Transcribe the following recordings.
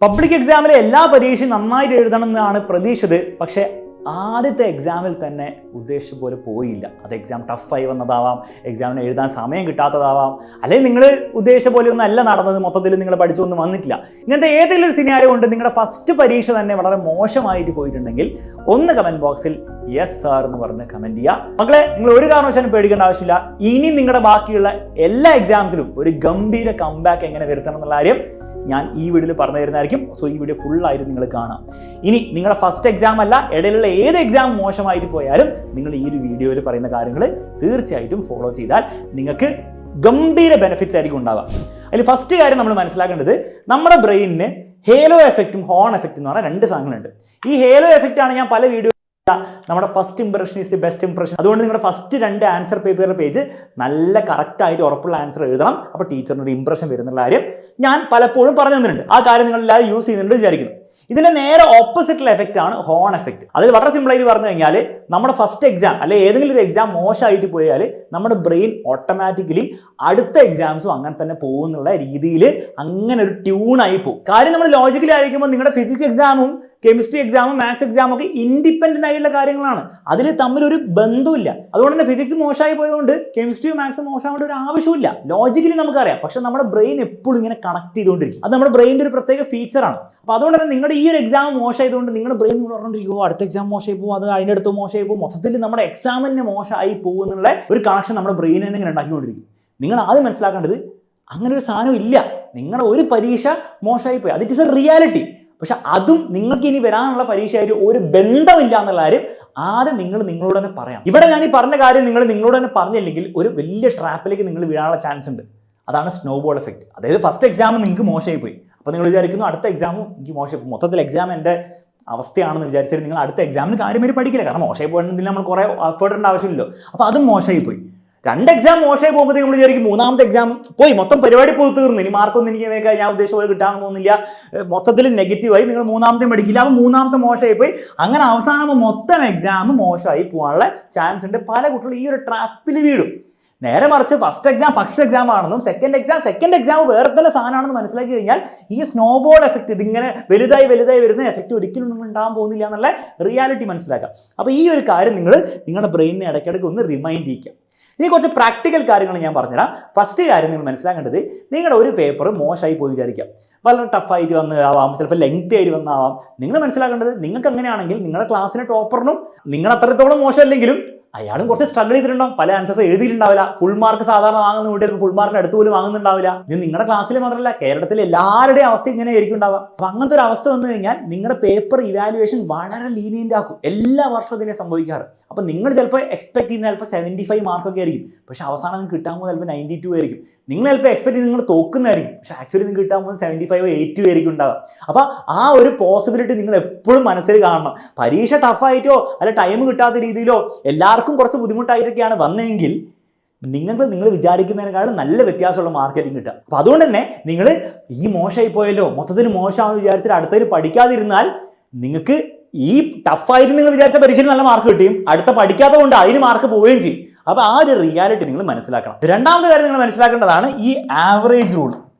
Public എക്സാമിലെ എല്ലാ പരീക്ഷയും നന്നായിട്ട് എഴുതണമെന്നാണ് പ്രതീക്ഷിച്ചത്. പക്ഷേ ആദ്യത്തെ എക്സാമിൽ തന്നെ ഉദ്ദേശിച്ച പോലെ പോയില്ല. അത് എക്സാം ടഫായി വന്നതാവാം, എക്സാമിന് എഴുതാൻ സമയം കിട്ടാത്തതാവാം, അല്ലെങ്കിൽ നിങ്ങൾ ഉദ്ദേശിച്ച പോലെ ഒന്നും അല്ല നടന്നത്, മൊത്തത്തിൽ നിങ്ങൾ പഠിച്ചൊന്നും വന്നിട്ടില്ല. ഇങ്ങനത്തെ ഏതെങ്കിലും ഒരു സിനാരിയോ കൊണ്ട് നിങ്ങളുടെ ഫസ്റ്റ് പരീക്ഷ തന്നെ വളരെ മോശമായിട്ട് പോയിട്ടുണ്ടെങ്കിൽ ഒന്ന് കമൻറ്റ് ബോക്സിൽ യെസ് സാർ എന്ന് പറഞ്ഞ് കമൻറ്റ് ചെയ്യുക. മക്കളെ, നിങ്ങൾ ഒരു കാരണവശാലും പേടിക്കേണ്ട ആവശ്യമില്ല. ഇനി നിങ്ങളുടെ ബാക്കിയുള്ള എല്ലാ എക്സാംസിലും ഒരു ഗംഭീര കംബാക്ക് എങ്ങനെ വരുത്തണം എന്നുള്ള കാര്യം ഞാൻ ഈ വീഡിയോയിൽ പറഞ്ഞു തരുന്നതായിരിക്കും. സോ ഈ വീഡിയോ ഫുള്ളായിട്ട് നിങ്ങൾ കാണാം. ഇനി നിങ്ങളുടെ ഫസ്റ്റ് എക്സാം അല്ല, ഇടയിലുള്ള ഏത് എക്സാം മോശമായിട്ട് പോയാലും നിങ്ങൾ ഈ ഒരു വീഡിയോയിൽ പറയുന്ന കാര്യങ്ങൾ തീർച്ചയായിട്ടും ഫോളോ ചെയ്താൽ നിങ്ങൾക്ക് ഗംഭീര ബെനിഫിറ്റ്സ് ആയിരിക്കും ഉണ്ടാവുക. അതിൽ ഫസ്റ്റ് കാര്യം നമ്മൾ മനസ്സിലാക്കേണ്ടത്, നമ്മുടെ ബ്രെയിനിന് ഹേലോ എഫക്റ്റും ഹോൺ എഫക്റ്റും എന്ന് പറഞ്ഞാൽ രണ്ട് സാധനങ്ങളുണ്ട്. ഈ ഹേലോ എഫക്റ്റ് ആണ് ഞാൻ പല വീഡിയോ നമ്മുടെ first impression is the best impression. അതുകൊണ്ട് നിങ്ങളുടെ ഫസ്റ്റ് രണ്ട് ആൻസർ പേപ്പറിന്റെ പേജ് നല്ല കറക്റ്റായിട്ട് ഉറപ്പുള്ള ആൻസർ എഴുതണം. അപ്പോൾ ടീച്ചറിന് ഒരു ഇംപ്രഷൻ വരുന്നുള്ള കാര്യം ഞാൻ പലപ്പോഴും പറഞ്ഞു തന്നിട്ടുണ്ട്. ആ കാര്യം നിങ്ങൾ എല്ലാവരും യൂസ് ചെയ്യുന്നുണ്ട് വിചാരിക്കുന്നു. ഇതിന്റെ നേരെ ഓപ്പോസിറ്റുള്ള എഫക്റ്റ് ആണ് ഹോൺ എഫക്റ്റ്. അതിൽ വളരെ സിമ്പിളായിട്ട് പറഞ്ഞു കഴിഞ്ഞാൽ, നമ്മുടെ ഫസ്റ്റ് എക്സാം അല്ലെ ഏതെങ്കിലും ഒരു എക്സാം മോശമായിട്ട് പോയാൽ നമ്മുടെ ബ്രെയിൻ ഓട്ടോമാറ്റിക്കലി അടുത്ത എക്സാംസും അങ്ങനെ തന്നെ പോകുന്നുള്ള രീതിയിൽ അങ്ങനെ ഒരു ട്യൂണായി പോകും. കാര്യം നമ്മൾ ലോജിക്കലി ആയിരിക്കുമ്പോൾ നിങ്ങളുടെ ഫിസിക്സ് എക്സാമും കെമിസ്ട്രി എക്സാമും മാത്സ് എക്സാമും ഒക്കെ ഇൻഡിപെൻഡന്റ് ആയിട്ടുള്ള കാര്യങ്ങളാണ്. അതിൽ തമ്മിലൊരു ബന്ധമില്ല. അതുകൊണ്ട് തന്നെ ഫിസിക്സ് മോശമായി പോയതുകൊണ്ട് കെമിസ്ട്രിയും മാത്സും മോശമായിട്ട് ഒരു ആവശ്യമില്ല. ലോജിക്കലി നമുക്കറിയാം. പക്ഷെ നമ്മുടെ ബ്രെയിൻ എപ്പോഴും ഇങ്ങനെ കണക്ട് ചെയ്തുകൊണ്ടിരിക്കും. അത് നമ്മുടെ ബ്രെയിൻ്റെ ഒരു പ്രത്യേക ഫീച്ചറാണ്. അപ്പോൾ അതുകൊണ്ട് തന്നെ നിങ്ങളുടെ ഈ ഒരു എക്സാം മോശമായതുകൊണ്ട് നിങ്ങളുടെ ബ്രെയിൻ പറഞ്ഞിരിക്കുമോ അടുത്ത എക്സാം മോശമായി പോകും, അത് അതിൻ്റെ അടുത്ത് മോശമായി പോകും, മൊത്തത്തിൽ നമ്മുടെ എക്സാം തന്നെ മോശമായി പോകും എന്നുള്ള ഒരു കണക്ഷൻ നമ്മുടെ ബ്രെയിൻ തന്നെ ഇങ്ങനെ ഉണ്ടാക്കിക്കൊണ്ടിരിക്കും. നിങ്ങൾ ആദ്യം മനസ്സിലാക്കേണ്ടത് അങ്ങനെ ഒരു സാധനം ഇല്ല. നിങ്ങളുടെ ഒരു പരീക്ഷ മോശമായി പോയി, അത് ഇറ്റ് ഇസ് എ റിയാലിറ്റി. പക്ഷെ അതും നിങ്ങൾക്ക് ഇനി വരാനുള്ള പരീക്ഷയായിട്ട് ഒരു ബന്ധമില്ല എന്നുള്ള കാര്യം ആദ്യം നിങ്ങൾ നിങ്ങളോട് തന്നെ പറയാം. ഇവിടെ ഞാൻ ഈ പറഞ്ഞ കാര്യം നിങ്ങൾ നിങ്ങളോട് തന്നെ പറഞ്ഞില്ലെങ്കിൽ ഒരു വലിയ ട്രാപ്പിലേക്ക് നിങ്ങൾ വീഴാനുള്ള ചാൻസ് ഉണ്ട്. അതാണ് സ്നോബോൾ എഫക്റ്റ്. അതായത് ഫസ്റ്റ് എക്സാം നിങ്ങൾക്ക് മോശമായി പോയി, അപ്പോൾ നിങ്ങൾ വിചാരിക്കുന്നു അടുത്ത എക്സാമും എനിക്ക് മോശം, മൊത്തത്തിൽ എക്സാം എൻ്റെ അവസ്ഥയാണെന്ന് വിചാരിച്ചാൽ നിങ്ങൾ അടുത്ത എക്സാമിന് കാര്യമായി പഠിക്കില്ല. കാരണം മോശമായി പോയിട്ടുണ്ടെങ്കിൽ നമ്മൾ കുറേ എഫേർട്ട് ഇടേണ്ട ആവശ്യമില്ലല്ലോ. അപ്പോൾ അതും മോശമായി പോയി. രണ്ട് എക്സാം മോശമായി പോകുമ്പോഴത്തേക്ക് നമ്മൾ വിചാരിക്കും മൂന്നാമത്തെ എക്സാം പോയി, മൊത്തം പരിപാടി പോയി തീർന്നു, ഇനി മാർക്കൊന്നും എനിക്ക് ഞാൻ ഉദ്ദേശിച്ച പോലെ കിട്ടാൻ പോകുന്നില്ല, മൊത്തത്തിൽ നെഗറ്റീവായി, നിങ്ങൾ മൂന്നാമത്തെ പഠിക്കില്ല, അപ്പോൾ മൂന്നാമത്തെ മോശമായി പോയി. അങ്ങനെ അവസാനം മൊത്തം എക്സാം മോശമായി പോകാനുള്ള ചാൻസ് ഉണ്ട്. പല കുട്ടികളും ഈ ഒരു ട്രാപ്പിൽ വീഴും. നേരെ മറിച്ച് ഫസ്റ്റ് എക്സാം ആണെന്നും സെക്കൻഡ് എക്സാം വേറെ തന്നെ സാധനമാണെന്ന് മനസ്സിലാക്കി കഴിഞ്ഞാൽ ഈ സ്നോബോൾ എഫക്റ്റ്, ഇതിങ്ങനെ വലുതായി വരുന്ന എഫക്റ്റ് ഒരിക്കലും നിങ്ങൾ ഉണ്ടാകാൻ പോകുന്നില്ല എന്നുള്ള റിയാലിറ്റി മനസ്സിലാക്കാം. അപ്പോൾ ഈ ഒരു കാര്യം നിങ്ങൾ നിങ്ങളുടെ ബ്രെയിനിനെ ഇടയ്ക്കിടയ്ക്ക് ഒന്ന് റിമൈൻഡ് ചെയ്യിക്കുക. ഇനി കുറച്ച് പ്രാക്ടിക്കൽ കാര്യങ്ങൾ ഞാൻ പറഞ്ഞുതരാം. ഫസ്റ്റ് കാര്യം നിങ്ങൾ മനസ്സിലാക്കേണ്ടത്, നിങ്ങളുടെ ഒരു പേപ്പർ മോശമായി പോയി വിചാരിക്കാം, വളരെ ടഫായിട്ട് വന്നതാവാം, ചിലപ്പോൾ ലെങ്തി ആയിട്ട് വന്നതാവാം. നിങ്ങൾ മനസ്സിലാക്കേണ്ടത്, നിങ്ങൾക്ക് അങ്ങനെയാണെങ്കിൽ നിങ്ങളുടെ ക്ലാസ്സിലെ ടോപ്പറിനും നിങ്ങൾ അത്രത്തോളം മോശമല്ലെങ്കിലും അയാളും കുറച്ച് സ്ട്രഗിൾ ചെയ്തിട്ടുണ്ടാവും, പല ആൻസേഴ്സ് എഴുതിയിട്ടുണ്ടാവില്ല, ഫുൾ മാർക്ക് സാധാരണ വാങ്ങുന്ന കുട്ടികൾ ഫുൾ മാർക്കിന് അടുത്ത് പോലും വാങ്ങുന്നുണ്ടാവില്ല. ഇത് നിങ്ങളുടെ ക്ലാസ്സിൽ മാത്രമല്ല കേരളത്തിലെ എല്ലാവരുടെയും അവസ്ഥ ഇങ്ങനെ ആയിരിക്കും ഉണ്ടാവുക. അപ്പം അങ്ങനത്തെ ഒരു അവസ്ഥ വന്നു കഴിഞ്ഞാൽ നിങ്ങളുടെ പേപ്പർ ഇവാലുവേഷൻ വളരെ ലീനിയൻ്റ് ആക്കും. എല്ലാ വർഷവും ഇതിനെ സംഭവിക്കാറ്. അപ്പം നിങ്ങൾ ചിലപ്പോൾ എക്സ്പെക്ട് ചെയ്യുന്ന ചിലപ്പോൾ 75 മാർക്കൊക്കെ ആയിരിക്കും, പക്ഷെ അവസാനം നിങ്ങൾക്ക് കിട്ടാൻ പോകുന്നത് ചിലപ്പോൾ 92 ആയിരിക്കും. നിങ്ങൾ ചിലപ്പോൾ എക്സ്പെക്ട് ചെയ്ത് നിങ്ങൾ തോക്കുന്നതായിരിക്കും, പക്ഷെ ആക്ച്വലി നിങ്ങൾക്ക് കിട്ടാൻ പോകുന്നത് 75 80 ആയിരിക്കും ഉണ്ടാവുക. അപ്പോൾ ആ ഒരു പോസിബിലിറ്റി നിങ്ങൾ എപ്പോഴും മനസ്സിൽ കാണണം. പരീക്ഷ ടഫായിട്ടോ അല്ല ടൈം കിട്ടാത്ത രീതിയിലോ എല്ലാവർക്കും കുറച്ച് ബുദ്ധിമുട്ടായിട്ടൊക്കെയാണ് വന്നതെങ്കിൽ നിങ്ങൾ വിചാരിക്കുന്നതിനേക്കാളും നല്ല വ്യത്യാസമുള്ള മാർക്കായിരിക്കും കിട്ടുക. അപ്പോൾ അതുകൊണ്ട് തന്നെ നിങ്ങൾ ഈ മോശമായി പോയല്ലോ, മൊത്തത്തിൽ മോശമാണെന്ന് വിചാരിച്ചിട്ട് അടുത്തതിൽ പഠിക്കാതിരുന്നാൽ നിങ്ങൾക്ക് ഈ ടഫായിട്ട് നിങ്ങൾ വിചാരിച്ച പരീക്ഷയിൽ നല്ല മാർക്ക് കിട്ടുകയും അടുത്ത പഠിക്കാത്ത കൊണ്ട് അതിന് മാർക്ക് പോവുകയും ചെയ്യും. അപ്പോൾ ആ ഒരു റിയാലിറ്റി നിങ്ങൾ മനസ്സിലാക്കണം. രണ്ടാമത്തെ കാര്യം നിങ്ങൾ മനസ്സിലാക്കേണ്ടതാണ് ഈ ആവറേജ് റൂൾ.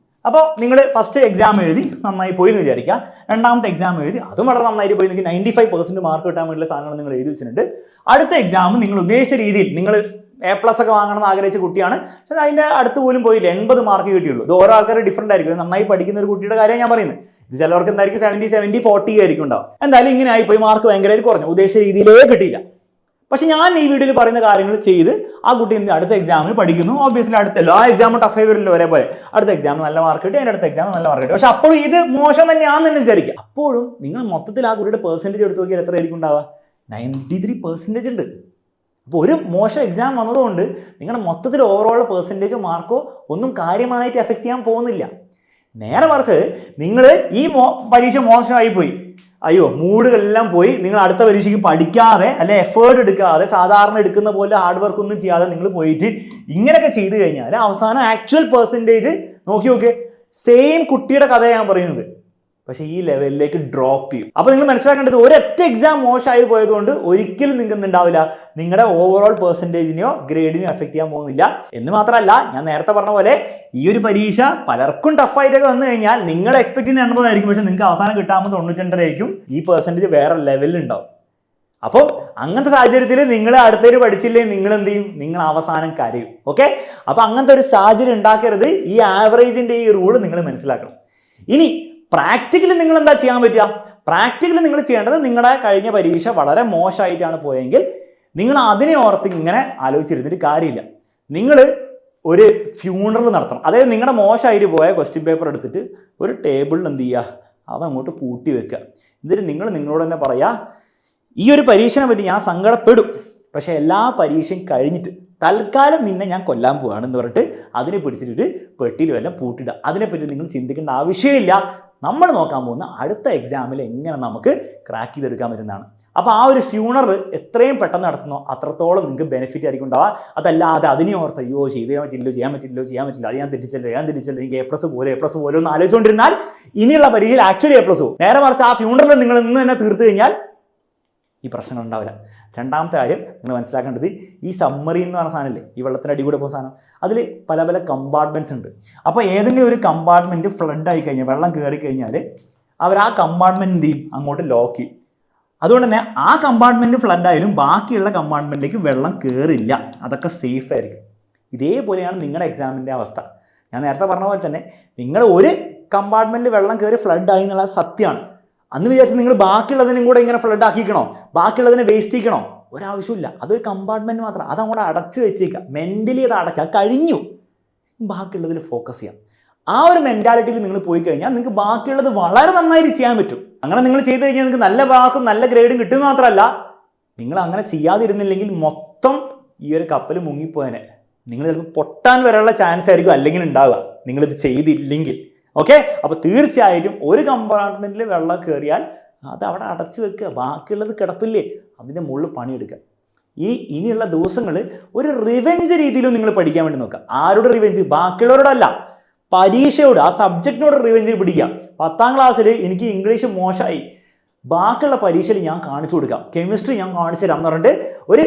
അപ്പോൾ നിങ്ങൾ ഫസ്റ്റ് എക്സാം എഴുതി നന്നായി പോയി എന്ന് വിചാരിക്കുക, രണ്ടാമത്തെ എക്സാം എഴുതി അതും വളരെ നന്നായിട്ട് പോയി, നിങ്ങൾക്ക് 95% മാർക്ക് കിട്ടാൻ വേണ്ടിയുള്ള സാധനങ്ങൾ നിങ്ങൾ എഴുതി വെച്ചിട്ടുണ്ട്. അടുത്ത എക്സാം നിങ്ങൾ ഉദ്ദേശിച്ച രീതിയിൽ നിങ്ങൾ A+ ഒക്കെ വാങ്ങണം എന്ന് ആഗ്രഹിച്ച കുട്ടിയാണ്, പക്ഷേ അതിൻ്റെ അടുത്ത് പോലും പോയില്ല, 80 മാർക്ക് കിട്ടിയുള്ളൂ. ഇത് ഓരോ ആൾക്കാർ ഡിഫറൻ്റ് ആയിരിക്കും. നന്നായി പഠിക്കുന്ന ഒരു കുട്ടിയുടെ കാര്യം ഞാൻ പറയുന്നത്. ഇത് ചിലവർക്ക് എന്തായിരിക്കും 70 40 ആയിരിക്കും ഉണ്ടാവും. എന്തായാലും ഇങ്ങനെ ആയിപ്പോയി, മാർക്ക് ഭയങ്കരമായിട്ട് കുറഞ്ഞു, ഉദ്ദേശിച്ച രീതിയിലേ കിട്ടിയില്ല. പക്ഷെ ഞാൻ ഈ വീഡിയോയിൽ പറയുന്ന കാര്യങ്ങൾ ചെയ്ത് ആ കുട്ടി അടുത്ത എക്സാമിന് പഠിക്കുന്നു. ഓബ്വിയസ്ലി അടുത്ത എല്ലാ എക്സാമും ടഫ് ആയി വരില്ല ഒരേപോലെ. അടുത്ത എക്സാമിന് നല്ല മാർക്ക് കിട്ടി, അതിൻ്റെ അടുത്ത എക്സാമിന് നല്ല മാർക്ക് കിട്ടി. പക്ഷെ അപ്പോഴും ഇത് മോശം തന്നെയാണെന്ന് തന്നെ വിചാരിക്കുക. അപ്പോഴും നിങ്ങൾ മൊത്തത്തിൽ ആ കുട്ടിയുടെ പെർസെൻറ്റേജ് എടുത്ത് നോക്കിയാൽ എത്ര ആയിരിക്കും ഉണ്ടാവുക? 93% ഉണ്ട്. അപ്പോൾ ഒരു മോശം എക്സാം വന്നതുകൊണ്ട് നിങ്ങളുടെ മൊത്തത്തിൽ ഓവറോൾ പെർസെൻറ്റേജോ മാർക്കോ ഒന്നും കാര്യമായിട്ട് എഫക്റ്റ് ചെയ്യാൻ പോകുന്നില്ല. നേരെ മറിച്ച് നിങ്ങൾ ഈ പരീക്ഷ മോശമായി പോയി, അയ്യോ മൂഡുകളെല്ലാം പോയി, നിങ്ങൾ അടുത്ത പരീക്ഷയ്ക്ക് പഠിക്കാതെ അല്ലെ എഫേർട്ട് എടുക്കാതെ സാധാരണ എടുക്കുന്ന പോലെ ഹാർഡ് വർക്ക് ഒന്നും ചെയ്യാതെ നിങ്ങൾ പോയിട്ട് ഇങ്ങനെയൊക്കെ ചെയ്തു കഴിഞ്ഞാൽ അവസാനം ആക്ച്വൽ പെർസെൻറ്റേജ് നോക്കി നോക്ക്, സെയിം കുട്ടിയുടെ കഥയാണ് ഞാൻ പറയുന്നത്. പക്ഷേ ഈ ലെവലിലേക്ക് ഡ്രോപ്പ് ചെയ്യും. അപ്പോൾ നിങ്ങൾ മനസ്സിലാക്കേണ്ടത് ഒരൊറ്റ എക്സാം മോശമായി പോയതുകൊണ്ട് ഒരിക്കലും നിങ്ങൾക്ക് എന്തുണ്ടാവില്ല, നിങ്ങളുടെ ഓവറോൾ പെർസെൻറ്റേജിനെയോ ഗ്രേഡിനെയോ എഫക്ട് ചെയ്യാൻ പോകുന്നില്ല. എന്ന് മാത്രമല്ല, ഞാൻ നേരത്തെ പറഞ്ഞ പോലെ ഈ ഒരു പരീക്ഷ പലർക്കും ടഫായിട്ടൊക്കെ വന്നു കഴിഞ്ഞാൽ നിങ്ങൾ എക്സ്പെക്ട് ചെയ്യുന്ന 80 ആയിരിക്കും, പക്ഷെ നിങ്ങൾക്ക് അവസാനം കിട്ടാകുമ്പോൾ 92 ആയിരിക്കും. ഈ പെർസെൻറ്റേജ് വേറെ ലെവലിൽ ഉണ്ടാവും. അപ്പോൾ അങ്ങനത്തെ സാഹചര്യത്തിൽ നിങ്ങൾ അടുത്തേക്ക് പഠിച്ചില്ലേ, നിങ്ങൾ എന്ത് ചെയ്യും, നിങ്ങൾ അവസാനം കരയും. ഓക്കെ, അപ്പോൾ അങ്ങനത്തെ ഒരു സാഹചര്യം ഉണ്ടാക്കരുത്. ഈ ആവറേജിന്റെ ഈ റൂള് നിങ്ങൾ മനസ്സിലാക്കണം. ഇനി പ്രാക്ടിക്കലി നിങ്ങൾ എന്താ ചെയ്യാൻ പറ്റുക? പ്രാക്ടിക്കലി നിങ്ങൾ ചെയ്യേണ്ടത്, നിങ്ങളുടെ കഴിഞ്ഞ പരീക്ഷ വളരെ മോശമായിട്ടാണ് പോയെങ്കിൽ നിങ്ങൾ അതിനെ ഓർത്ത് ഇങ്ങനെ ആലോചിച്ചിരുന്നിട്ട് കാര്യമില്ല. നിങ്ങൾ ഒരു ഫ്യൂണറൽ നടത്തണം. അതായത് നിങ്ങളുടെ മോശമായിട്ട് പോയ ക്വസ്റ്റ്യൻ പേപ്പർ എടുത്തിട്ട് ഒരു ടേബിളിൽ എന്ത് ചെയ്യുക, അതങ്ങോട്ട് പൂട്ടി വെക്കുക. എന്നിട്ട് നിങ്ങൾ നിങ്ങളോട് തന്നെ പറയുക, ഈ ഒരു പരീക്ഷനെ പറ്റി ഞാൻ സങ്കടപ്പെടും, പക്ഷേ എല്ലാ പരീക്ഷയും കഴിഞ്ഞിട്ട് തൽക്കാലം നിന്നെ ഞാൻ കൊല്ലാൻ പോവുകയാണെന്ന് പറഞ്ഞിട്ട് അതിനെ പിടിച്ചിട്ട് പെട്ടിയിൽ വല്ലതും പൂട്ടിയിടുക. അതിനെപ്പറ്റി നിങ്ങൾ ചിന്തിക്കേണ്ട ആവശ്യമില്ല. നമ്മൾ നോക്കാൻ പോകുന്ന അടുത്ത എക്സാമിൽ എങ്ങനെ നമുക്ക് ക്രാക്ക് ചെയ്തെടുക്കാൻ പറ്റുന്നതാണ്. അപ്പോൾ ആ ഒരു ഫ്യൂണർ എത്രയും പെട്ടെന്ന് നടത്തുന്നോ അത്രത്തോളം നിങ്ങൾക്ക് ബെനിഫിറ്റ് ആയിരിക്കും ഉണ്ടാവുക. അതല്ലാതെ അതിനെ ഓർത്ത് അയ്യോ ചെയ്യാൻ പറ്റില്ല, അത് ഞാൻ തെറ്റിച്ചല്ലോ, എനിക്ക് എ പ്ലസ് പോലെ ഒന്ന് ആലോചിച്ചുകൊണ്ടിരുന്നാൽ ഇനിയുള്ള പരീക്ഷയിൽ ആക്ച്വലി എ പ്ലസ് പോകും. നേരെ മറിച്ച് ആ ഫ്യൂണറിൽ നിങ്ങൾ ഇന്ന് തന്നെ തീർത്ത് കഴിഞ്ഞാൽ ഈ പ്രശ്നങ്ങൾ ഉണ്ടാവില്ല. രണ്ടാമത്തെ കാര്യം നിങ്ങൾ മനസ്സിലാക്കേണ്ടത്, ഈ സമ്മറി എന്ന് പറഞ്ഞ സാധനമില്ലേ, ഈ വെള്ളത്തിൻ്റെ അടി കൂടെ പോകുന്ന സാധനം, അതിൽ പല പല കമ്പാർട്ട്മെൻറ്റ്സ് ഉണ്ട്. അപ്പോൾ ഏതെങ്കിലും ഒരു കമ്പാർട്ട്മെൻറ്റ് ഫ്ലഡ് ആയി കഴിഞ്ഞാൽ, വെള്ളം കയറി കഴിഞ്ഞാൽ അവർ ആ കമ്പാർട്ട്മെൻറ്റ് എന്ത് ചെയ്യും, അങ്ങോട്ട് ലോക്ക് ചെയ്യും. അതുകൊണ്ട് തന്നെ ആ കമ്പാർട്ട്മെൻറ്റ് ഫ്ലഡ് ആയാലും ബാക്കിയുള്ള കമ്പാർട്ട്മെൻറ്റിലേക്ക് വെള്ളം കയറില്ല, അതൊക്കെ സേഫ് ആയിരിക്കും. ഇതേപോലെയാണ് നിങ്ങളുടെ എക്സാമിൻ്റെ അവസ്ഥ. ഞാൻ നേരത്തെ പറഞ്ഞ പോലെ തന്നെ നിങ്ങൾ ഒരു കമ്പാർട്ട്മെൻറ്റിൽ വെള്ളം കയറി ഫ്ലഡ് ആയി എന്നുള്ളത് സത്യമാണ്. അന്ന് വിചാരിച്ച് നിങ്ങൾ ബാക്കിയുള്ളതിനും കൂടെ ഇങ്ങനെ ഫ്ലഡ് ആക്കിക്കണോ, ബാക്കിയുള്ളതിനെ വേസ്റ്റ് ചെയ്യണോ, ഒരാവശ്യമില്ല. അതൊരു കമ്പാർട്ട്മെൻറ്റ് മാത്രം, അതങ്ങോട്ട് അടച്ചു വെച്ചേക്കുക. മെൻ്റലി അത് അടയ്ക്കുക, കഴിഞ്ഞു. ബാക്കിയുള്ളതിൽ ഫോക്കസ് ചെയ്യാം. ആ ഒരു മെൻറ്റാലിറ്റിയിൽ നിങ്ങൾ പോയി കഴിഞ്ഞാൽ നിങ്ങൾക്ക് ബാക്കിയുള്ളത് വളരെ നന്നായിട്ട് ചെയ്യാൻ പറ്റും. അങ്ങനെ നിങ്ങൾ ചെയ്ത് കഴിഞ്ഞാൽ നിങ്ങൾക്ക് നല്ല മാർക്കും നല്ല ഗ്രേഡും കിട്ടുന്ന മാത്രമല്ല, നിങ്ങൾ അങ്ങനെ ചെയ്യാതിരുന്നില്ലെങ്കിൽ മൊത്തം ഈ ഒരു കപ്പൽ മുങ്ങിപ്പോയനെ. നിങ്ങൾ ചിലപ്പോൾ പൊട്ടാൻ വരെയുള്ള ചാൻസ് ആയിരിക്കും അല്ലെങ്കിൽ ഉണ്ടാവുക, നിങ്ങളിത് ചെയ്തില്ലെങ്കിൽ. ഓക്കെ, അപ്പോൾ തീർച്ചയായിട്ടും ഒരു കമ്പാർട്ട്മെൻറ്റിൽ വെള്ളം കയറിയാൽ അത് അവിടെ അടച്ചു വെക്കുക, ബാക്കിയുള്ളത് കിടപ്പില്ലേ അതിൻ്റെ മുകളിൽ പണിയെടുക്കുക. ഇനിയുള്ള ദിവസങ്ങൾ ഒരു റിവെഞ്ച് രീതിയിലും നിങ്ങൾ പഠിക്കാൻ വേണ്ടി നോക്കുക. ആരോട് റിവെഞ്ച്? ബാക്കിയുള്ളവരോടല്ല, പരീക്ഷയോട്, ആ സബ്ജക്റ്റിനോട് റിവെഞ്ച് പിടിക്കുക. 10ാം ക്ലാസ്സിൽ എനിക്ക് ഇംഗ്ലീഷ് മോശമായി, ബാക്കിയുള്ള പരീക്ഷയിൽ ഞാൻ കാണിച്ചു കൊടുക്കാം, കെമിസ്ട്രി ഞാൻ കാണിച്ചു തരാം എന്ന് പറഞ്ഞിട്ട് ഒരു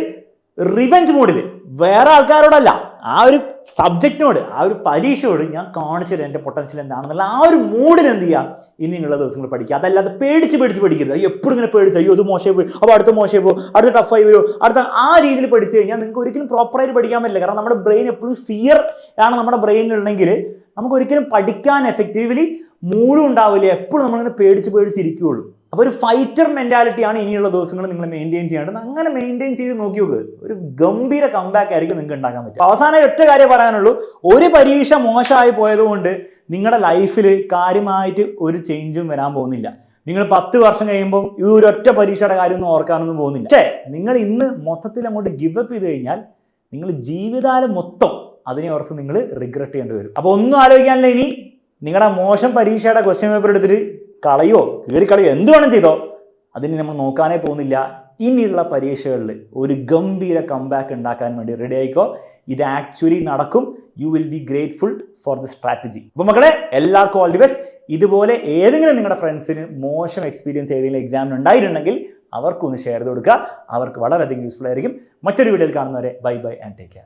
റിവെഞ്ച് മോഡിൽ, വേറെ ആൾക്കാരോടല്ല, ആ ഒരു സബ്ജക്റ്റിനോട്, ആ ഒരു പരീക്ഷയോട് ഞാൻ കാണിച്ചു തരാം എൻ്റെ പൊട്ടൻഷ്യൽ എന്താണെന്നുള്ള ആ ഒരു മൂഡിൽ എന്ത് ചെയ്യുക, ഇനിയുള്ള ദിവസങ്ങൾ പഠിക്കുക. അതല്ലാതെ പേടിച്ച് പഠിക്കരുത്. എപ്പോഴും ഇങ്ങനെ പേടിച്ച് അയ്യോ ഇത് മോശമായി പോയി, അപ്പോൾ അടുത്ത മോശമായി പോകും, അടുത്ത ടഫായി വരുമോ, അടുത്ത ആ രീതിയിൽ പഠിച്ചു കഴിഞ്ഞാൽ നിങ്ങൾക്ക് ഒരിക്കലും പ്രോപ്പറായിട്ട് പഠിക്കാൻ പറ്റില്ല. കാരണം നമ്മുടെ ബ്രെയിൻ എപ്പോഴും ഫിയർ ആണ് നമ്മുടെ ബ്രെയിനിലുണ്ടെങ്കിൽ നമുക്ക് ഒരിക്കലും പഠിക്കാൻ എഫക്റ്റീവ്ലി മൂഡും ഉണ്ടാവില്ല. എപ്പോഴും നമ്മളിങ്ങനെ പേടിച്ചിരിക്കുകയുള്ളൂ. അപ്പോൾ ഒരു ഫൈറ്റർ മെൻറ്റാലിറ്റിയാണ് ഇനിയുള്ള ദിവസങ്ങൾ നിങ്ങൾ മെയിൻറ്റെയിൻ ചെയ്യേണ്ടത്. അങ്ങനെ മെയിൻറ്റെയിൻ ചെയ്ത് നോക്കി നോക്കുക, ഒരു ഗംഭീര കംബാക്ക് ആയിരിക്കും നിങ്ങൾക്ക് ഉണ്ടാക്കാൻ പറ്റും. അവസാനം ഒറ്റ കാര്യം പറയാനുള്ളൂ, ഒരു പരീക്ഷ മോശമായി പോയതുകൊണ്ട് നിങ്ങളുടെ ലൈഫിൽ കാര്യമായിട്ട് ഒരു ചേഞ്ചും വരാൻ പോകുന്നില്ല. നിങ്ങൾ 10 വർഷം കഴിയുമ്പോൾ ഈ ഒരു ഒറ്റ പരീക്ഷയുടെ കാര്യമൊന്നും ഓർക്കാനൊന്നും പോകുന്നില്ല. പക്ഷേ നിങ്ങൾ ഇന്ന് മൊത്തത്തിൽ അങ്ങോട്ട് ഗിവ് അപ്പ് ചെയ്ത് കഴിഞ്ഞാൽ നിങ്ങൾ ജീവിതകാലം മൊത്തം അതിനെ ഓർത്ത് നിങ്ങൾ റിഗ്രറ്റ് ചെയ്യേണ്ടി വരും. അപ്പോൾ ഒന്നും ആലോചിക്കാനില്ല. ഇനി നിങ്ങളുടെ മോശം പരീക്ഷയുടെ ക്വസ്റ്റ്യൻ പേപ്പർ എടുത്തിട്ട് കളയോ കീറിക്കളയോ എന്ത് വേണം ചെയ്തോ, അതിന് നമ്മൾ നോക്കാനേ പോകുന്നില്ല. ഇനിയുള്ള പരീക്ഷകളിൽ ഒരു ഗംഭീര കംബാക്ക് ഉണ്ടാക്കാൻ വേണ്ടി റെഡി ആയിക്കോ. ഇത് ആക്ച്വലി നടക്കും. You will be grateful for the strategy. അപ്പോൾ മക്കളെ, എല്ലാവർക്കും ഓൾ ദി ബെസ്റ്റ്. ഇതുപോലെ ഏതെങ്കിലും നിങ്ങളുടെ ഫ്രണ്ട്സിന് മോശം എക്സ്പീരിയൻസ് ഏതെങ്കിലും എക്സാമിന് ഉണ്ടായിട്ടുണ്ടെങ്കിൽ അവർക്കൊന്ന് ഷെയർ ചെയ്ത് കൊടുക്കുക. അവർക്ക് വളരെയധികം യൂസ്ഫുൾ ആയിരിക്കും. മറ്റൊരു വീഡിയോയിൽ കാണുന്നവരെ ബൈ ആൻഡ് ടേക്ക് കെയർ.